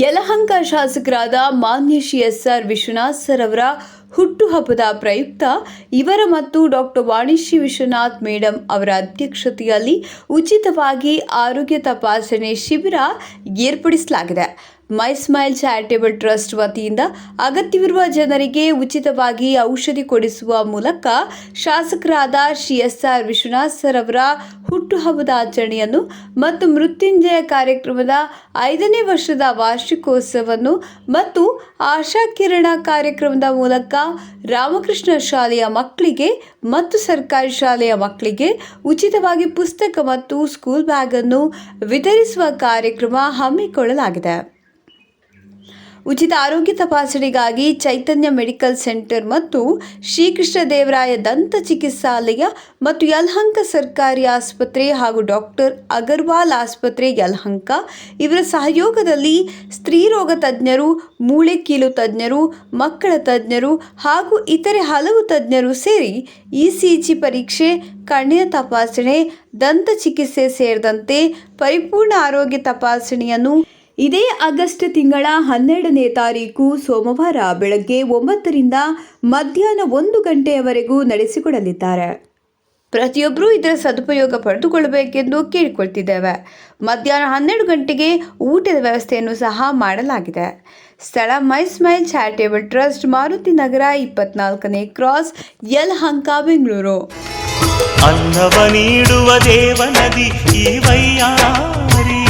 ಯಲಹಂಕ ಶಾಸಕರಾದ ಮಾನ್ಯ ಶ್ರೀ ಎಸ್.ಆರ್. ವಿಶ್ವನಾಥ್ ಸರ್ ಅವರ ಹುಟ್ಟುಹಬ್ಬದ ಪ್ರಯುಕ್ತ ಇವರ ಮತ್ತು ಡಾಕ್ಟರ್ ವಾಣಿಶ್ರೀ ವಿಶ್ವನಾಥ್ ಮೇಡಂ ಅವರ ಅಧ್ಯಕ್ಷತೆಯಲ್ಲಿ ಉಚಿತವಾಗಿ ಆರೋಗ್ಯ ತಪಾಸಣೆ ಶಿಬಿರ ಏರ್ಪಡಿಸಲಾಗಿದೆ. ಮೈ ಸ್ಮೈಲ್ ಚಾರಿಟೇಬಲ್ ಟ್ರಸ್ಟ್ ವತಿಯಿಂದ ಅಗತ್ಯವಿರುವ ಜನರಿಗೆ ಉಚಿತವಾಗಿ ಔಷಧಿ ಕೊಡಿಸುವ ಮೂಲಕ ಶಾಸಕರಾದ ಶ್ರೀ ಎಸ್.ಆರ್. ವಿಶ್ವನಾಥ್ ಸರ್ ಅವರ ಹುಟ್ಟುಹಬ್ಬದ ಆಚರಣೆಯನ್ನು ಮತ್ತು ಮೃತ್ಯುಂಜಯ ಕಾರ್ಯಕ್ರಮದ 5ನೇ ವರ್ಷದ ವಾರ್ಷಿಕೋತ್ಸವವನ್ನು ಮತ್ತು ಆಶಾ ಕಿರಣ ಕಾರ್ಯಕ್ರಮದ ಮೂಲಕ ರಾಮಕೃಷ್ಣ ಶಾಲೆಯ ಮಕ್ಕಳಿಗೆ ಮತ್ತು ಸರ್ಕಾರಿ ಶಾಲೆಯ ಮಕ್ಕಳಿಗೆ ಉಚಿತವಾಗಿ ಪುಸ್ತಕ ಮತ್ತು ಸ್ಕೂಲ್ ಬ್ಯಾಗ್ ಅನ್ನು ವಿತರಿಸುವ ಕಾರ್ಯಕ್ರಮ ಹಮ್ಮಿಕೊಳ್ಳಲಾಗಿದೆ. ಉಚಿತ ಆರೋಗ್ಯ ತಪಾಸಣೆಗಾಗಿ ಚೈತನ್ಯ ಮೆಡಿಕಲ್ ಸೆಂಟರ್ ಮತ್ತು ಶ್ರೀಕೃಷ್ಣದೇವರಾಯ ದಂತ ಚಿಕಿತ್ಸಾಲಯ ಮತ್ತು ಯಲಹಂಕ ಸರ್ಕಾರಿ ಆಸ್ಪತ್ರೆ ಹಾಗೂ ಡಾಕ್ಟರ್ ಅಗರ್ವಾಲ್ ಆಸ್ಪತ್ರೆ ಯಲಹಂಕ ಇವರ ಸಹಯೋಗದಲ್ಲಿ ಸ್ತ್ರೀರೋಗ ತಜ್ಞರು, ಮೂಳೆಕೀಲು ತಜ್ಞರು, ಮಕ್ಕಳ ತಜ್ಞರು ಹಾಗೂ ಇತರೆ ಹಲವು ತಜ್ಞರು ಸೇರಿ ಇಸಿಜಿ ಪರೀಕ್ಷೆ, ಕಣ್ಣಿನ ತಪಾಸಣೆ, ದಂತ ಚಿಕಿತ್ಸೆ ಸೇರಿದಂತೆ ಪರಿಪೂರ್ಣ ಆರೋಗ್ಯ ತಪಾಸಣೆಯನ್ನು ಇದೇ ಆಗಸ್ಟ್ ತಿಂಗಳ 12ನೇ ತಾರೀಕು ಸೋಮವಾರ ಬೆಳಗ್ಗೆ 9ರಿಂದ ಮಧ್ಯಾಹ್ನ 1 ಗಂಟೆಯವರೆಗೂ ನಡೆಸಿಕೊಡಲಿದ್ದಾರೆ. ಪ್ರತಿಯೊಬ್ಬರೂ ಇದರ ಸದುಪಯೋಗ ಪಡೆದುಕೊಳ್ಳಬೇಕೆಂದು ಕೇಳಿಕೊಳ್ತಿದ್ದೇವೆ. ಮಧ್ಯಾಹ್ನ 12 ಗಂಟೆಗೆ ಊಟದ ವ್ಯವಸ್ಥೆಯನ್ನು ಸಹ ಮಾಡಲಾಗಿದೆ. ಸ್ಥಳ ಮೈ ಸ್ಮೈಲ್ ಚಾರಿಟೇಬಲ್ ಟ್ರಸ್ಟ್, ಮಾರುತಿ ನಗರ, 24ನೇ ಕ್ರಾಸ್, ಯಲಹಂಕ, ಬೆಂಗಳೂರು. ಅನ್ನವ ನೀಡುವ ದೇವನದಿ ಈ ವೈಯಾರಿ